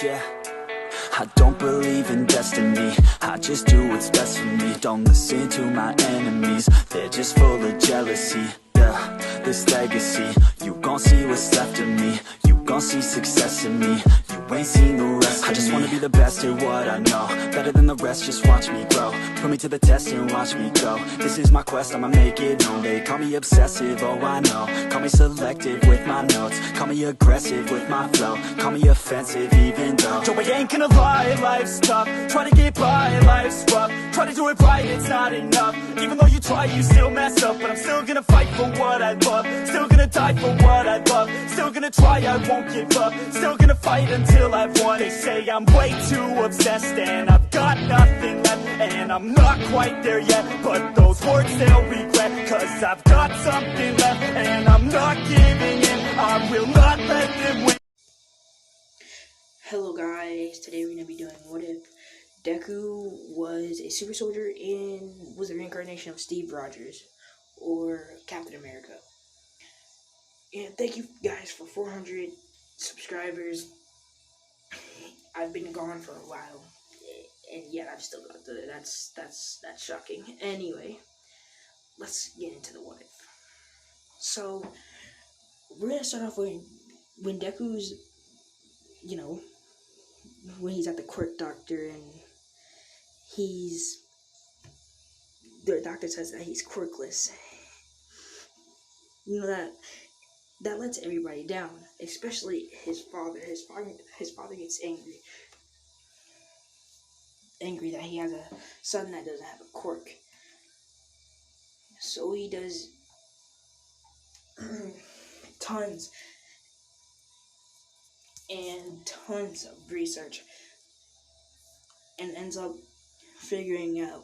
yeah. I don't believe in destiny, I just do what's best for me. Don't listen to my enemies, they're just full of jealousy. Yeah, this legacy, you gon' see what's left of me. You gon' see success in me, you ain't seen the rest of me. I just wanna be the best at what I know, better than the rest, just watch me grow. Put me to the test and watch me go. This is my quest, I'ma make it known. They call me obsessive, oh I know. Call me selective with my notes, call me aggressive with my flow. Call me offensive even though Joe, I ain't gonna lie, life's tough. Try to get by, life's rough. Try to do it right, it's not enough. Even though you try, you still mess up. But I'm still gonna fight for what I love. Still gonna die for what I love. Still gonna try, I won't give up. Still gonna fight until I've won. They say I'm way too obsessed and I've got nothing left, and I'm not quite there yet, but those words they'll regret. Cause I've got something left and I'm not giving in. I will not let them win. Hello guys, today we're going to be doing what if Deku was a super soldier and was a reincarnation of Steve Rogers or Captain America. And thank you guys for 400 subscribers. I've been gone for a while, and yet I've still got the, that's shocking. Anyway, let's get into the what if. So, we're going to start off with when Deku's, when he's at the quirk doctor and the doctor says that he's quirkless. You know, that lets everybody down, especially his father. His father gets angry that he has a son that doesn't have a quirk. So he does tons and tons of research and ends up figuring out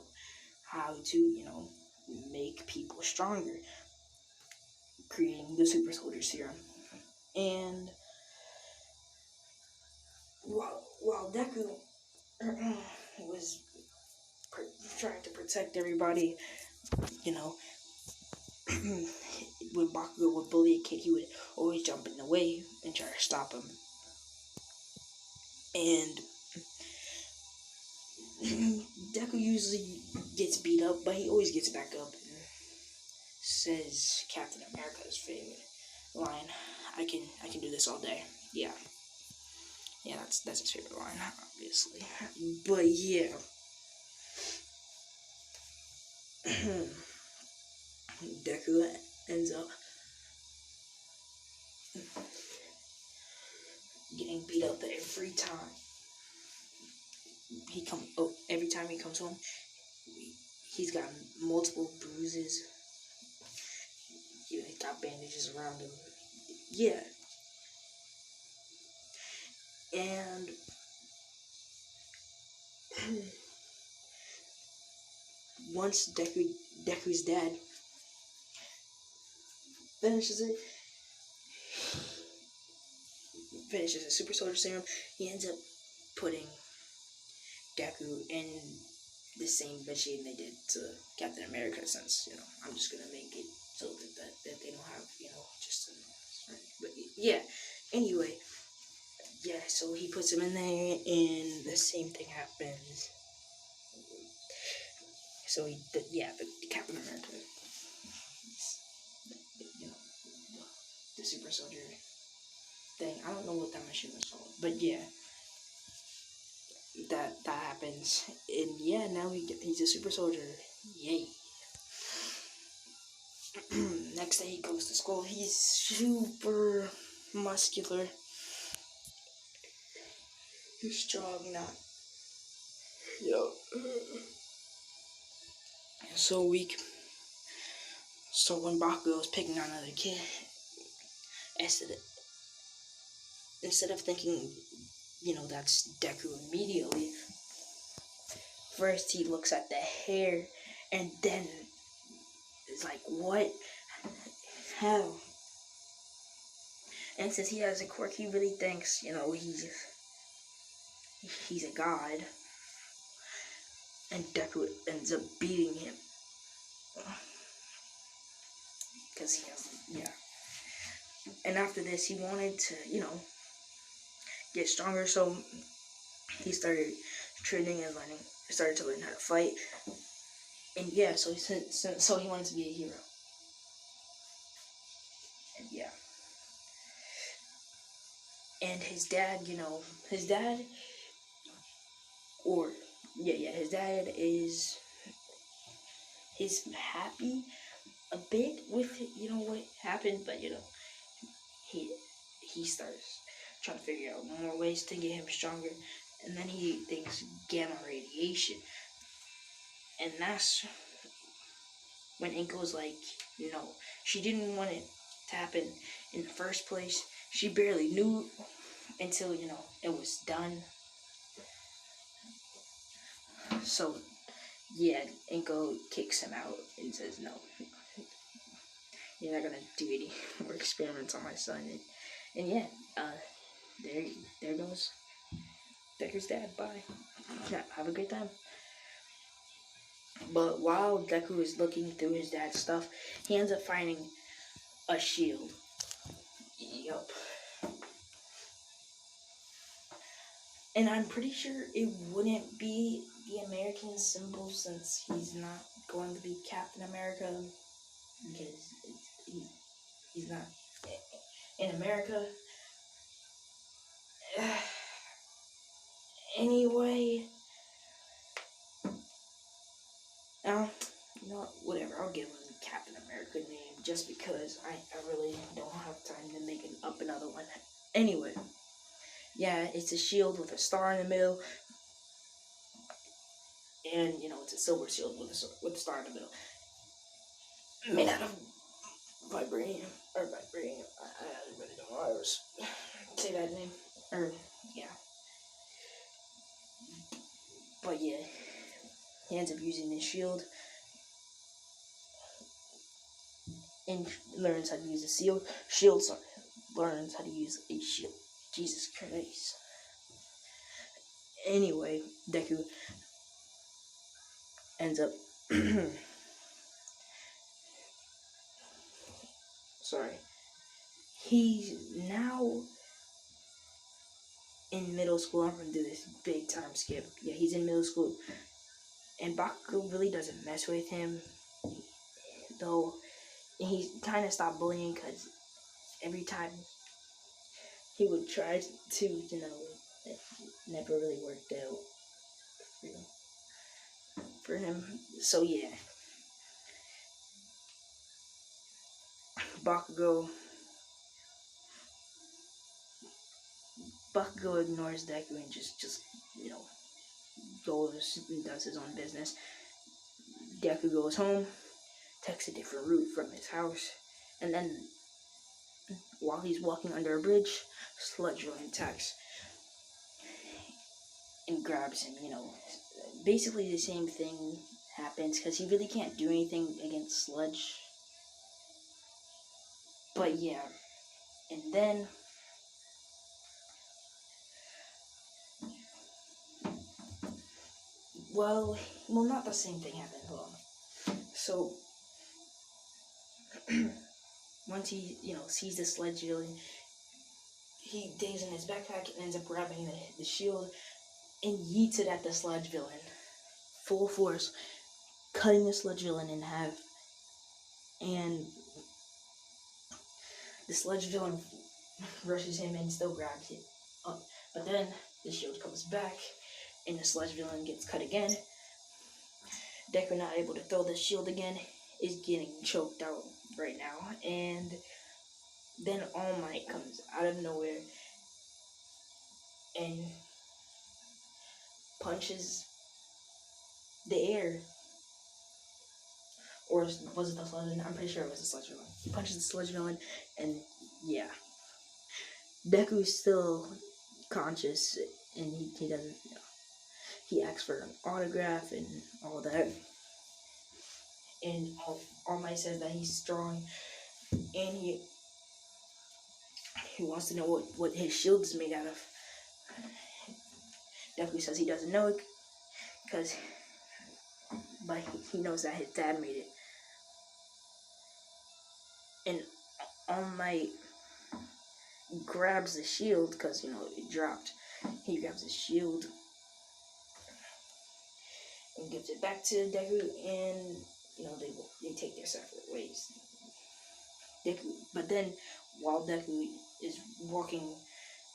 how to, make people stronger, creating the super soldier serum. And while Deku was trying to protect everybody, when Bakugo would bully a kid, he would always jump in the way and try to stop him. And Deku usually gets beat up, but he always gets back up and says Captain America's favorite line, I can do this all day. Yeah, that's his favorite line, obviously. But yeah, Deku ends up getting beat up every time. Every time he comes home, he's got multiple bruises. He's got bandages around him. Yeah. And once Deku's dad finishes a super soldier serum, he ends up putting Deku in the same bedsheet they did to Captain America, since, I'm just gonna make it so that they don't have, just a, but yeah, anyway, yeah, so he puts him in there, and the same thing happens. So the Captain America, the super soldier thing, I don't know what that machine was called, but yeah, that happens, and yeah, now he's a super soldier, yay. Next day he goes to school, he's super muscular, he's strong now, so weak. So when Bakugo was picking on another kid, instead of thinking, that's Deku immediately, first he looks at the hair, and then it's like, what? How? And since he has a quirk, he really thinks, he's a god, and Deku ends up beating him. Because he has, And after this, he wanted to, get stronger. So he started training and started to learn how to fight. And yeah, so he wanted to be a hero. And yeah. And his dad, his dad, or his dad is happy a bit with what happened, but he he starts trying to figure out more ways to get him stronger, and then he thinks gamma radiation, and that's when Inko's like, she didn't want it to happen in the first place. She barely knew until it was done. So yeah, Inko kicks him out and says, no, you're not gonna do any more experiments on my son. And yeah, there goes Deku's dad. Bye. Yeah, have a great time. But while Deku is looking through his dad's stuff, he ends up finding a shield. Yup. And I'm pretty sure it wouldn't be the American symbol since he's not going to be Captain America, because he's not in America. Anyway, whatever. I'll give him the Captain America name just because I really don't have time to make up another one. Anyway, yeah, it's a shield with a star in the middle, and it's a silver shield with a star in the middle, made out of vibranium. I really don't know how to say that name. Yeah. But yeah, he ends up using this shield and learns how to use a shield. Learns how to use a shield. Jesus Christ. Anyway, Deku ends up sorry. He's now in middle school. I'm gonna do this big time skip. Yeah, he's in middle school, and Bakugo really doesn't mess with him, though. And he kind of stopped bullying because every time he would try to, it never really worked out for him. So yeah, Bakugo ignores Deku and just goes and does his own business. Deku goes home, takes a different route from his house, and then while he's walking under a bridge, Sludge Villain attacks and grabs him. Basically the same thing happens because he really can't do anything against Sludge. But yeah, and then well, not the same thing happened. Hold on. So once he sees the Sludge Villain, he digs in his backpack and ends up grabbing the shield and yeets it at the Sludge Villain, full force, cutting the Sludge Villain in half. And the Sludge Villain rushes him and still grabs it up. But then the shield comes back and the Sludge Villain gets cut again. Deku, not able to throw the shield again, is getting choked out right now. And then All Might comes out of nowhere and punches the air. Or was it the Sludge Villain? I'm pretty sure it was the Sludge Villain. He punches the Sludge Villain, and yeah. Deku is still conscious, and he doesn't, he asks for an autograph and all that. And All Might says that he's strong, and he wants to know what his shield is made out of. Deku says he doesn't know it, but he knows that his dad made it. And All Might grabs the shield because, you know, it dropped. He grabs the shield and gives it back to Deku, and, you know, they take their separate ways. Deku, but then while Deku is walking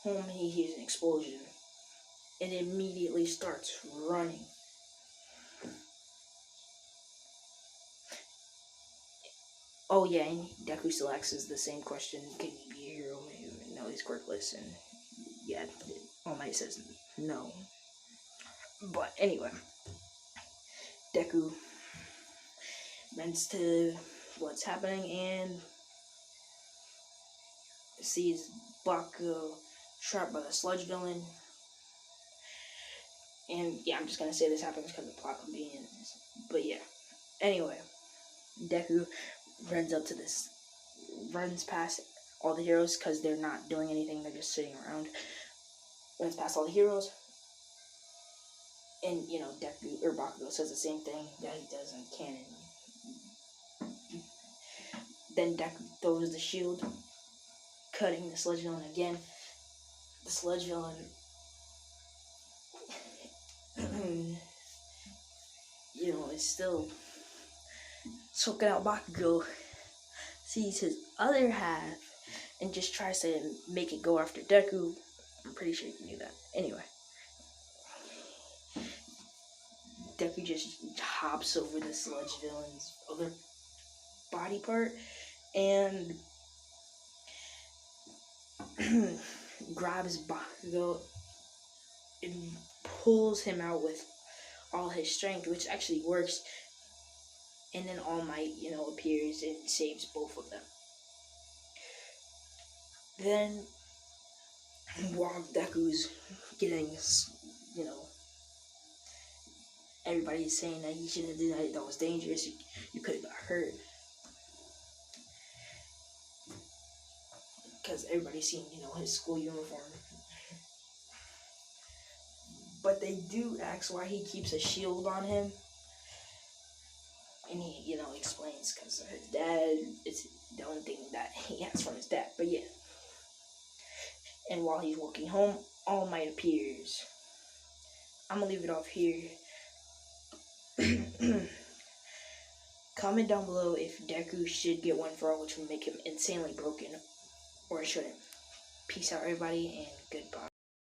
home, he hears an explosion and immediately starts running. Oh yeah, and Deku still asks the same question: can he be a hero? No, he's quirkless, and yeah, All Might says no. But anyway, Deku runs to what's happening and sees Bakugo trapped by the sludge villain. And yeah, I'm just gonna say this happens because of plot convenience. But yeah, anyway, Deku runs past all the heroes because they're not doing anything, they're just sitting around. Runs past all the heroes, and, you know, Deku or Bakugo says the same thing that he does in canon. Then Deku throws the shield, cutting the sludge villain again. The sludge villain, you know, is still choking out Bakugo. Sees his other half and just tries to make it go after Deku. I'm pretty sure you knew that. Anyway, Deku just hops over the sludge villain's other body part and grabs Bakugo and pulls him out with all his strength, which actually works. And then All Might, you know, appears and saves both of them. Then, while Deku's getting, you know, everybody's saying that he shouldn't do that, that was dangerous, you could have got hurt. Because everybody's seeing, you know, his school uniform. But they do ask why he keeps a shield on him. And he, you know, explains because his dad, it's the only thing that he has from his dad. But yeah. And while he's walking home, All Might appears. I'm going to leave it off here. Comment down below if Deku should get one for all, which would make him insanely broken, or shouldn't. Peace out, everybody, and goodbye.